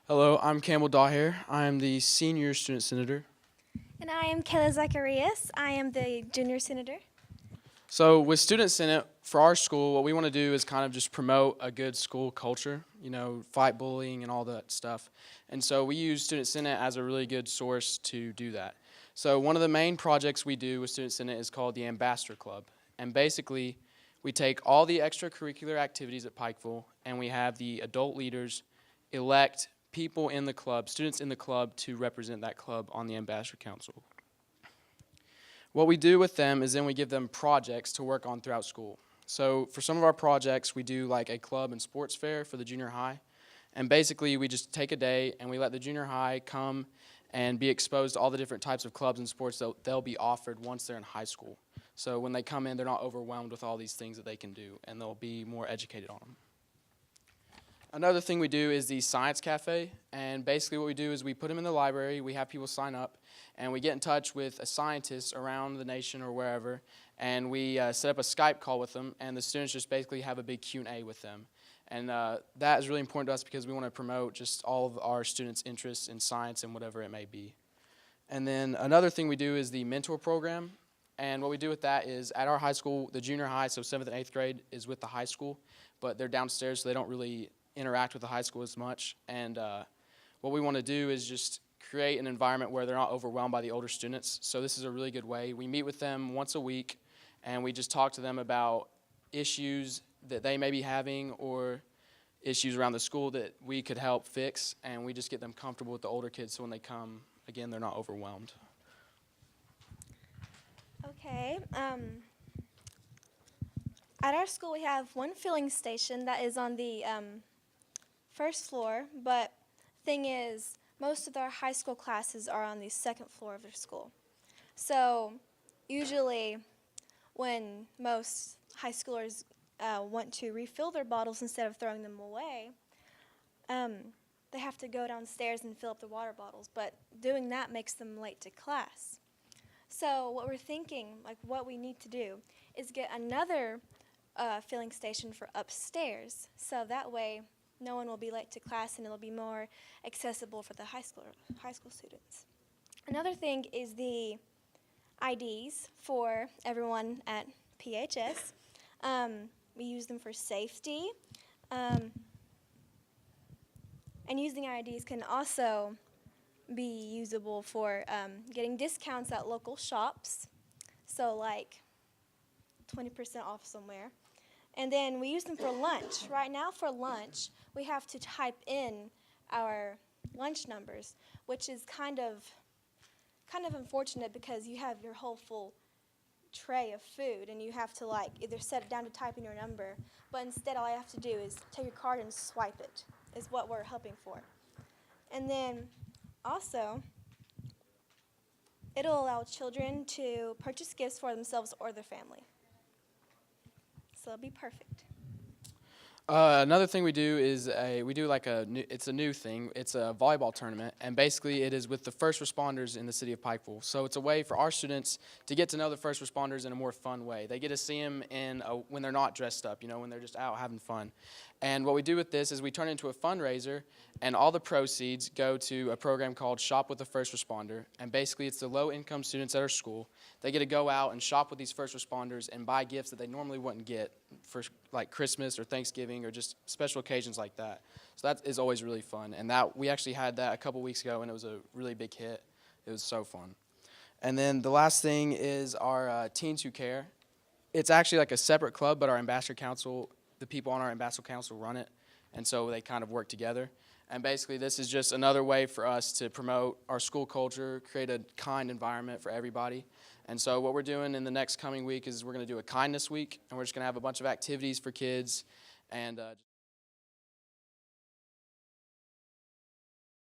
Hello, I'm Campbell Dawahare. I am the senior student senator. And I am Kaila Zacarias. I am the junior senator. So with Student Senate, for our school, what we want to do is kind of just promote a good school culture, fight bullying and all that stuff. And so we use Student Senate as a really good source to do that. So one of the main projects we do with Student Senate is called the Ambassador Club. And basically, we take all the extracurricular activities at Pikeville and we have the adult leaders elect people in the club, students in the club, to represent that club on the Ambassador Council. What we do with them is then we give them projects to work on throughout school. So for some of our projects, we do like a club and sports fair for the junior high. And basically, we just take a day and we let the junior high come and be exposed to all the different types of clubs and sports that they'll be offered once they're in high school. So when they come in, they're not overwhelmed with all these things that they can do, and they'll be more educated on them. Another thing we do is the Science Cafe, and basically what we do is we put them in the library, we have people sign up, and we get in touch with a scientist around the nation or wherever, and we set up a Skype call with them, and the students just basically have a big Q&A with them. And that is really important to us because we want to promote just all of our students' interests in science and whatever it may be. And then another thing we do is the mentor program, and what we do with that is at our high school, the junior high, so 7th and 8th grade, is with the high school, but they're downstairs so they don't really interact with the high school as much. And what we want to do is just create an environment where they're not overwhelmed by the older students. So this is a really good way. We meet with them once a week, and we just talk to them about issues that they may be having or issues around the school that we could help fix, and we just get them comfortable with the older kids so when they come, again, they're not overwhelmed. Okay. At our school, we have one filling station that is on the first floor, but thing is, most of our high school classes are on the second floor of their school. So usually when most high schoolers want to refill their bottles instead of throwing them away, they have to go downstairs and fill up the water bottles, but doing that makes them late to class. So what we're thinking, like what we need to do, is get another filling station for upstairs, so that way no one will be late to class and it'll be more accessible for the high school students. Another thing is the IDs for everyone at PHS. We use them for safety, and using IDs can also be usable for getting discounts at local shops, so like 20% off somewhere. And then we use them for lunch. Right now for lunch, we have to type in our lunch numbers, which is kind of unfortunate because you have your whole full tray of food and you have to like either set it down to type in your number, but instead all I have to do is take your card and swipe it, is what we're hoping for. And then also, it'll allow children to purchase gifts for themselves or their family. So it'll be perfect. Another thing we do is it's a new thing. It's a volleyball tournament, and basically it is with the first responders in the city of Pikeville. So it's a way for our students to get to know the first responders in a more fun way. They get to see them when they're not dressed up, when they're just out having fun. And what we do with this is we turn it into a fundraiser, and all the proceeds go to a program called Shop with the First Responder. And basically it's the low-income students at our school. They get to go out and shop with these first responders and buy gifts that they normally wouldn't get for like Christmas or Thanksgiving or just special occasions like that. So that is always really fun. And we actually had that a couple weeks ago, and it was a really big hit. It was so fun. And then the last thing is our Teens Who Care. It's actually like a separate club, but our Ambassador Council, the people on our Ambassador Council run it, and so they kind of work together. And basically this is just another way for us to promote our school culture, create a kind environment for everybody. And so what we're doing in the next coming week is we're going to do a kindness week, and we're just going to have a bunch of activities for kids and